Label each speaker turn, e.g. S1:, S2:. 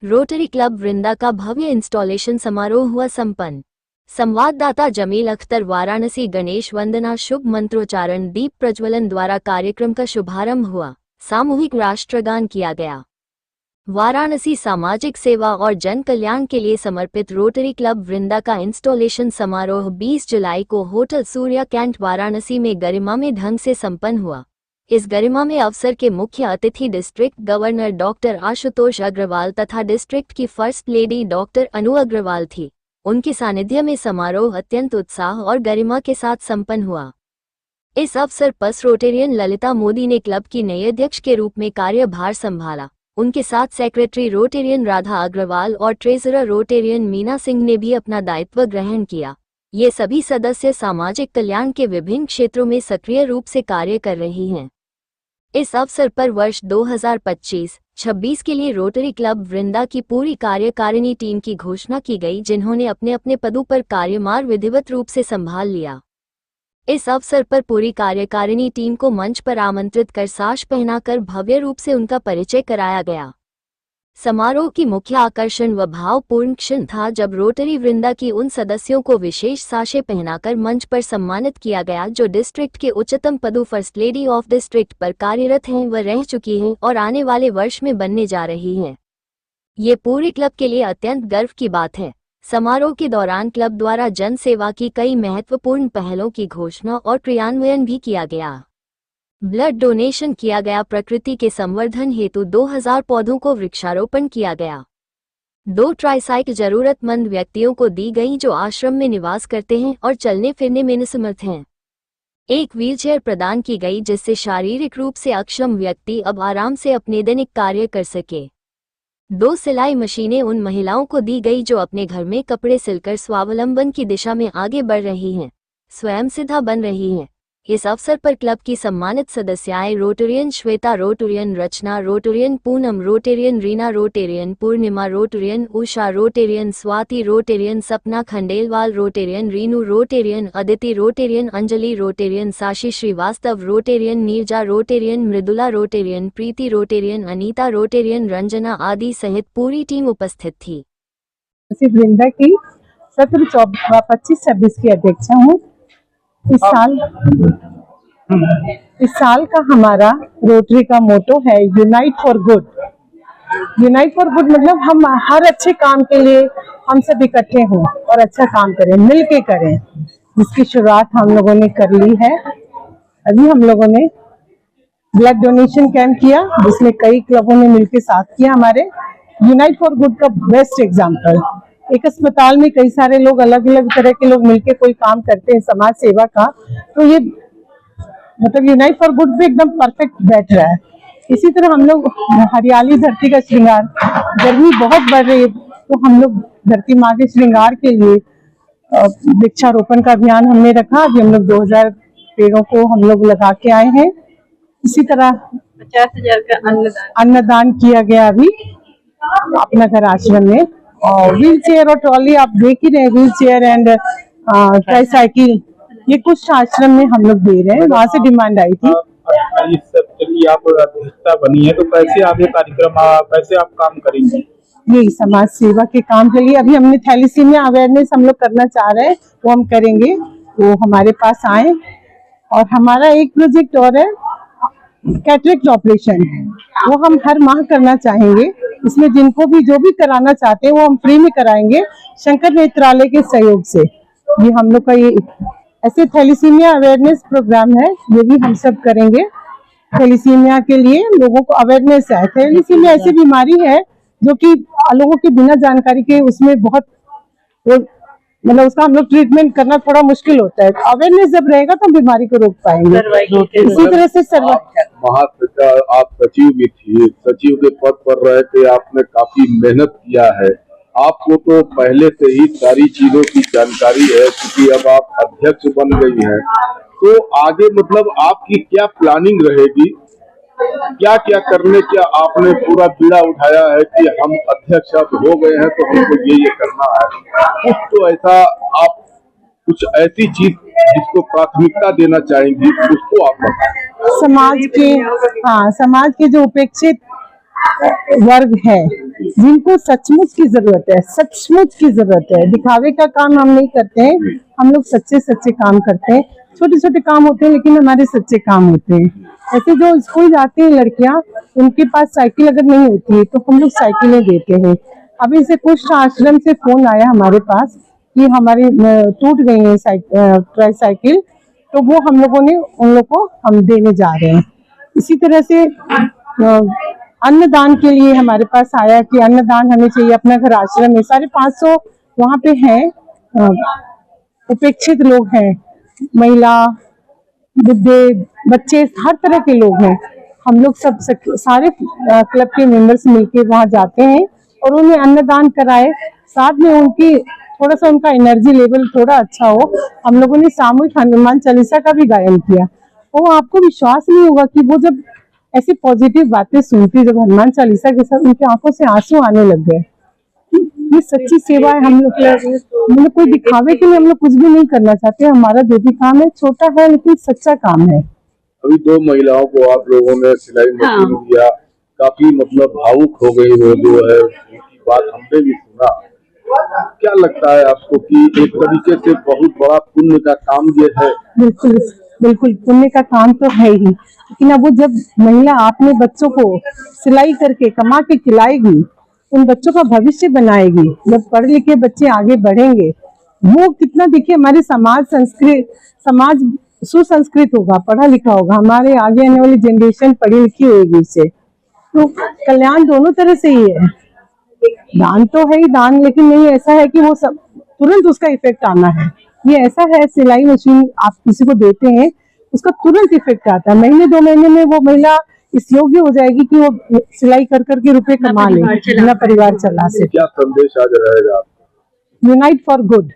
S1: Rotary club वृंदा का भव्य installation समारोह हुआ संपन्न। संवाददाता जमील अख्तर। वाराणसी गणेश वंदना शुभ मंत्रोच्चारण दीप प्रज्वलन द्वारा कार्यक्रम का शुभारंभ हुआ। सामूहिक राष्ट्रगान किया गया। वाराणसी सामाजिक सेवा और जन कल्याण के लिए समर्पित रोटरी क्लब वृंदा का इंस्टॉलेशन समारोह 20 जुलाई को होटल सूर्या कैंट वाराणसी में गरिमामय ढंग से संपन्न हुआ। इस गरिमामय अवसर के मुख्य अतिथि district governor doctor Ashutosh Agarwal तथा डिस्ट्रिक्ट की first lady doctor Anu Agarwal थी। उनके सानिध्य में समारोह अत्यंत उत्साह और गरिमा के साथ संपन्न हुआ। इस अवसर पर रोटेरियन ललिता मोदी ने क्लब की नई अध्यक्ष के रूप में कार्यभार संभाला। उनके साथ सेक्रेटरी रोटेरियन राधा अग्रवाल और ट्रेजरर रोटेरियन मीना सिंह ने भी अपना दायित्व ग्रहण किया। ये सभी सदस्य सामाजिक कल्याण के विभिन्न क्षेत्रों में सक्रिय रूप से कार्य कर रही हैं। इस अवसर पर वर्ष 2025-26 के लिए रोटरी क्लब वृंदा की पूरी कार्यकारिणी टीम की घोषणा की गई, जिन्होंने अपने अपने पदों पर कार्यभार विधिवत रूप से संभाल लिया। इस अवसर पर पूरी कार्यकारिणी टीम को मंच पर आमंत्रित कर साश पहनाकर भव्य रूप से उनका परिचय कराया गया। समारोह की मुख्य आकर्षण व भावपूर्ण क्षण था जब रोटरी वृंदा की उन सदस्यों को विशेष साशे पहनाकर मंच पर सम्मानित किया गया जो डिस्ट्रिक्ट के उच्चतम पदों फर्स्ट लेडी ऑफ डिस्ट्रिक्ट पर कार्यरत हैं व रह चुकी हैं और आने वाले वर्ष में बनने जा रही हैं। ये पूरे क्लब के लिए अत्यंत गर्व की बात है। समारोह के दौरान क्लब द्वारा जन सेवा की कई महत्वपूर्ण पहलों की घोषणा और क्रियान्वयन भी किया गया। ब्लड डोनेशन किया गया। प्रकृति के संवर्धन हेतु 2000 पौधों को वृक्षारोपण किया गया। 2 ट्राईसाइकिल जरूरतमंद व्यक्तियों को दी गई जो आश्रम में निवास करते हैं और चलने फिरने में असमर्थ हैं। 1 व्हीलचेयर प्रदान की गई जिससे शारीरिक रूप से अक्षम व्यक्ति अब आराम से अपने दैनिक कार्य कर सके। 2 सिलाई मशीनें उन महिलाओं को दी गई जो अपने घर में कपड़े सिलकर स्वावलंबन की दिशा में आगे बढ़ रही हैं, स्वयं सिद्धा बन रही हैं। इस अवसर पर क्लब की सम्मानित सदस्याएं Rotarian Shweta, Rotarian Rachna, Rotarian Poonam, Rotarian Reena, Rotarian Purnima, Rotarian Usha, Rotarian Swati, Rotarian Sapna Khandelwal, Rotarian Rinu, Rotarian Aditi, Rotarian Anjali, Rotarian Shashi Srivastava, Rotarian Neerja, Rotarian Mridula, Rotarian Preeti, Rotarian Anita, Rotarian Ranjana आदि सहित पूरी टीम उपस्थित थी।
S2: वृंदा की सत्र 25-26 की अध्यक्ष हूँ। इस साल का हमारा रोटरी का मोटो है unite for good. Unite for good मतलब हम हर अच्छे काम के लिए हम सब इकट्ठे हों और अच्छा काम करें, मिलके करें, जिसकी शुरुआत हम लोगों ने कर ली है। अभी हम लोगों ने ब्लड डोनेशन कैंप किया जिसमें कई क्लबों ने मिलके साथ किया। हमारे यूनाइट फॉर गुड का बेस्ट एग्जाम्पल, एक अस्पताल में कई सारे लोग, अलग अलग तरह के लोग मिलके कोई काम करते हैं समाज सेवा का, तो ये मतलब यूनाइट फॉर गुड भी एकदम परफेक्ट बैठ रहा है। इसी तरह हम लोग हरियाली धरती का श्रृंगार, गर्मी बहुत बढ़ रही है तो हम लोग धरती माँ के श्रृंगार के लिए वृक्षारोपण का अभियान हमने रखा। अभी हम लोग 2000 पेड़ों को हम लोग लगा के आए हैं। इसी तरह 50,000 का अन्नदान किया गया अभी अपना घर आश्रम में। और व्हील चेयर और ट्रॉली आप देख ही रहे हैं, व्हील चेयर एंड ट्राईसाइकिल ये कुछ आश्रम में हम लोग दे रहे हैं, वहाँ से डिमांड आई थी।
S3: इस सब के लिए आप अध्यक्षता बनी है तो कैसे आगे कार्यक्रम, कैसे आप काम करेंगे?
S2: यही समाज सेवा के काम के लिए अभी हमने थैलीसीमिया अवेयरनेस हम लोग करना चाह रहे हैं, वो हम करेंगे, वो हमारे पास आए। और हमारा एक प्रोजेक्ट और है कैटरेक्ट ऑपरेशन, वो हम हर माह करना चाहेंगे। इसमें जिनको भी जो भी कराना चाहते हैं वो हम फ्री में कराएंगे शंकर नेत्रालय के सहयोग से। ये हम लोग का ये ऐसे थैलीसीमिया अवेयरनेस प्रोग्राम है, ये भी हम सब करेंगे। थैलीसीमिया के लिए लोगों को अवेयरनेस है। थैलीसीमिया ऐसी बीमारी है जो कि लोगों की बिना जानकारी के उसमें बहुत मतलब उसका हम लोग ट्रीटमेंट करना थोड़ा मुश्किल होता है। अवेयरनेस जब रहेगा तो बीमारी को रोक पाएंगे। इसी तरह से
S4: आप सचिव भी थी, सचिव के पद पर रह के आपने काफी मेहनत किया है। आपको तो पहले से ही सारी चीजों की जानकारी है क्योंकि अब आप अध्यक्ष बन गई हैं। तो आगे मतलब आपकी क्या प्लानिंग रहेगी, क्या क्या करने का आपने पूरा बीड़ा उठाया है कि हम अध्यक्ष अब हो गए हैं तो हमको ये करना है? कुछ तो ऐसा आप कुछ ऐसी चीज जिसको प्राथमिकता देना चाहेंगी उसको आप बताएं।
S2: समाज के जो उपेक्षित वर्ग है जिनको सचमुच की जरूरत है, सचमुच की जरूरत है। दिखावे का काम हम नहीं करते हैं, हम लोग सच्चे सच्चे काम करते हैं। छोटे छोटे काम होते हैं लेकिन हमारे सच्चे काम होते हैं। ऐसे जो स्कूल जाती हैं लड़कियां, उनके पास साइकिल अगर नहीं होती है तो हम लोग साइकिलें देते हैं। अभी से कुछ आश्रम से फोन आया हमारे पास कि हमारी टूट गई है ट्राईसाइकिल, तो वो हम लोगों ने उन लोग को हम देने जा रहे हैं। इसी तरह से अन्नदान के लिए हमारे पास आया कि अन्नदान हमें चाहिए। अपना घर आश्रम में 550 वहाँ पे हैं, उपेक्षित लोग हैं, महिला, बुढ़े, बच्चे, हर तरह के लोग हैं। हम लोग सब सारे क्लब के मेंबर्स मिलके वहाँ जाते हैं और उन्हें अन्नदान कराए, साथ में उनकी थोड़ा सा उनका एनर्जी लेवल थोड़ा अच्छा हो। हम लोगों ने सामूहिक हनुमान चालीसा का भी गायन किया। वो आपको विश्वास नहीं होगा कि वो जब ऐसी पॉजिटिव बातें सुनती, जब हनुमान चालीसा के साथ उनकी आंखों से आंसू आने लग गए। ये सच्ची सेवा है। हम लोग कोई दिखावे के लिए हम लोग कुछ भी नहीं करना चाहते। हमारा जो भी काम है छोटा है लेकिन सच्चा काम है।
S4: अभी 2 महिलाओं को आप लोगों ने सिलाई मशीन दिया, काफी मतलब भावुक हो गई वो जो है, उनकी बात हमने भी सुना। क्या लगता है आपको कि एक तरीके से बहुत बड़ा पुण्य का काम ये है?
S2: बिल्कुल बिल्कुल, पुण्य का काम तो है ही, लेकिन अब वो जब महिला अपने बच्चों को सिलाई करके कमा के खिलाएगी, उन बच्चों का भविष्य बनाएगी, जब पढ़े लिखे बच्चे आगे बढ़ेंगे, वो कितना देखिए हमारे समाज सुसंस्कृत होगा, पढ़ा लिखा होगा, हमारे आगे आने वाली जनरेशन पढ़ी लिखी होगी। इससे तो कल्याण दोनों तरह से ही है। दान तो है ही दान, लेकिन नहीं ऐसा है कि वो सब तुरंत उसका इफेक्ट आना है। ये ऐसा है, सिलाई मशीन आप किसी को देते हैं, उसका तुरंत इफेक्ट आता है। महीने 2 महीने में वो महिला इस योग्य हो जाएगी कि वो सिलाई कर करके रुपए कमा ले, अपना परिवार चला सके।
S4: क्या संदेश आज रहेगा?
S2: Unite for good.